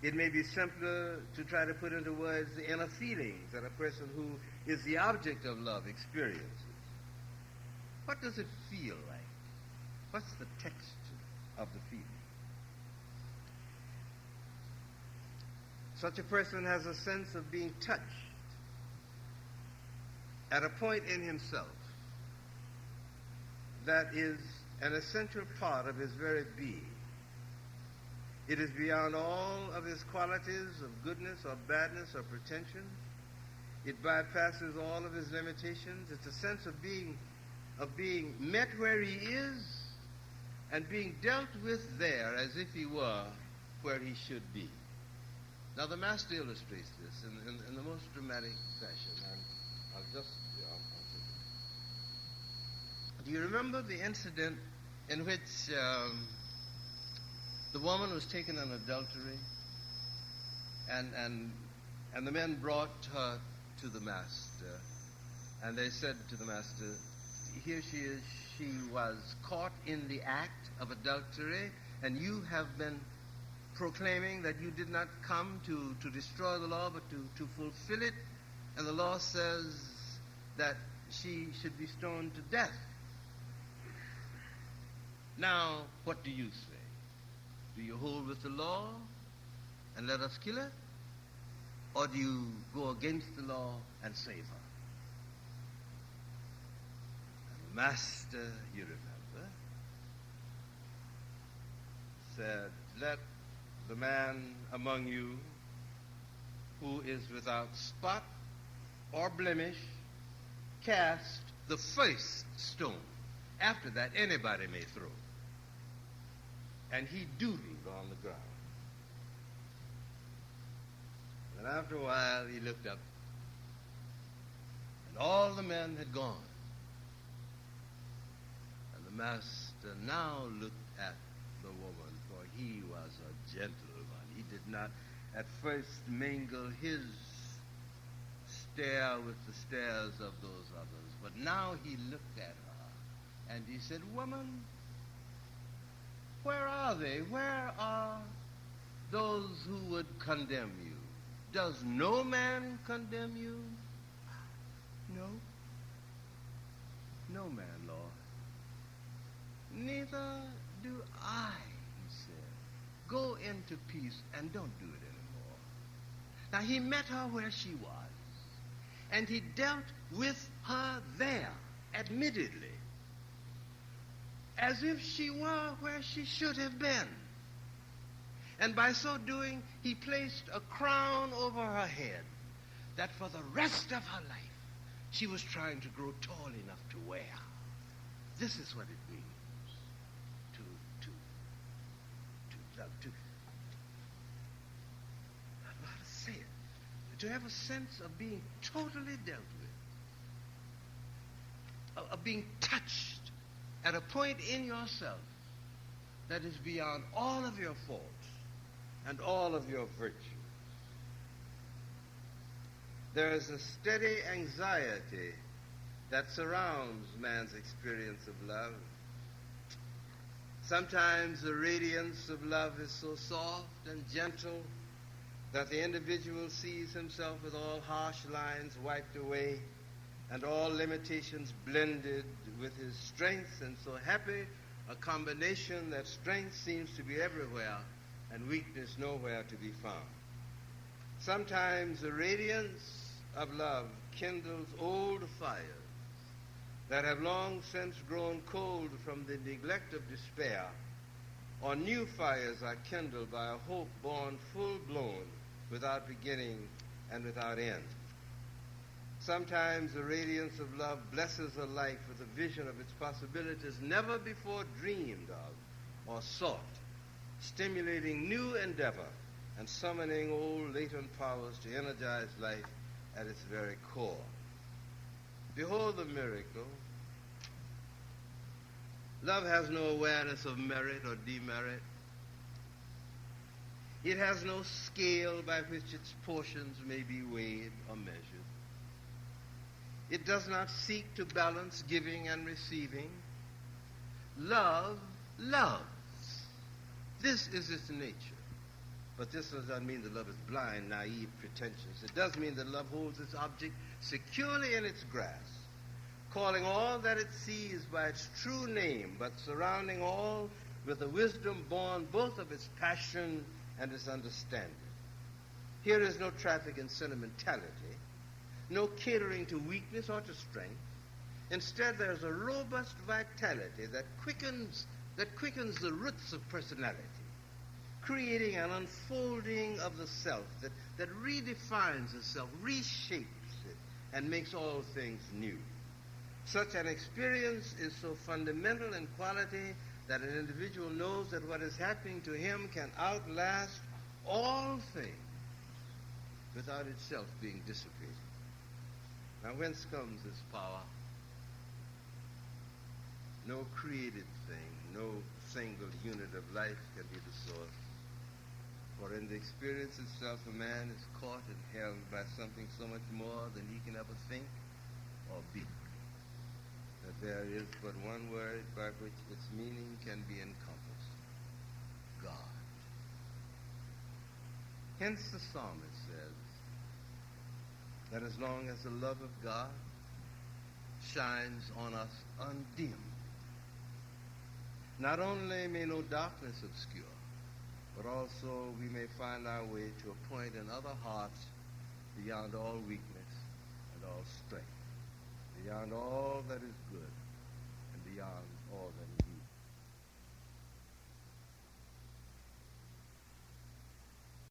It may be simpler to try to put into words the inner feelings that a person who is the object of love experiences. What does it feel like? What's the texture of the feeling? Such a person has a sense of being touched at a point in himself that is an essential part of his very being. It is beyond all of his qualities of goodness or badness or pretension. It bypasses all of his limitations. It's a sense of being met where he is and being dealt with there as if he were where he should be. Now the Master illustrates this in the most dramatic fashion. And I'll just... Do you remember the incident in which the woman was taken in adultery and the men brought her to the Master, and they said to the Master, here she is, she was caught in the act of adultery, and you have been proclaiming that you did not come to destroy the law but to fulfill it, and the law says that she should be stoned to death. Now, what do you say? Do you hold with the law and let us kill her? Or do you go against the law and save her? And the Master, you remember, said, let the man among you who is without spot or blemish cast the first stone. After that, anybody may throw. And he doodled on the ground. And after a while, he looked up, and all the men had gone. And the Master now looked at the woman, for he was a gentleman. He did not at first mingle his stare with the stares of those others, but now he looked at her, and he said, woman, where are they? Where are those who would condemn you? Does no man condemn you? No. No man, Lord. Neither do I, he said. Go into peace and don't do it anymore. Now he met her where she was, and he dealt with her there, admittedly, as if she were where she should have been. And by so doing, he placed a crown over her head that for the rest of her life she was trying to grow tall enough to wear. This is what it means to love, I don't know how to say it, to have a sense of being totally dealt with, of being touched at a point in yourself that is beyond all of your faults and all of your virtues. There is a steady anxiety that surrounds man's experience of love. Sometimes the radiance of love is so soft and gentle that the individual sees himself with all harsh lines wiped away and all limitations blended with his strength, and so happy a combination that strength seems to be everywhere and weakness nowhere to be found. Sometimes the radiance of love kindles old fires that have long since grown cold from the neglect of despair, or new fires are kindled by a hope born full-blown, without beginning and without end. Sometimes the radiance of love blesses a life with a vision of its possibilities never before dreamed of or sought, stimulating new endeavor and summoning old latent powers to energize life at its very core. Behold the miracle. Love has no awareness of merit or demerit. It has no scale by which its portions may be weighed or measured. It does not seek to balance giving and receiving. Love loves. This is its nature. But this does not mean that love is blind, naive, pretentious. It does mean that love holds its object securely in its grasp, calling all that it sees by its true name, but surrounding all with a wisdom born both of its passion and its understanding. Here is no traffic in sentimentality, no catering to weakness or to strength. Instead, there's a robust vitality that quickens the roots of personality, creating an unfolding of the self that redefines the self, reshapes it, and makes all things new. Such an experience is so fundamental in quality that an individual knows that what is happening to him can outlast all things without itself being dissipated. Now, whence comes this power? No created thing, no single unit of life can be the source. For in the experience itself, a man is caught and held by something so much more than he can ever think or be. That there is but one word by which its meaning can be encompassed: God. Hence the psalmist says that as long as the love of God shines on us undimmed, not only may no darkness obscure, but also we may find our way to a point in other hearts beyond all weakness and all strength, beyond all that is good and beyond all that is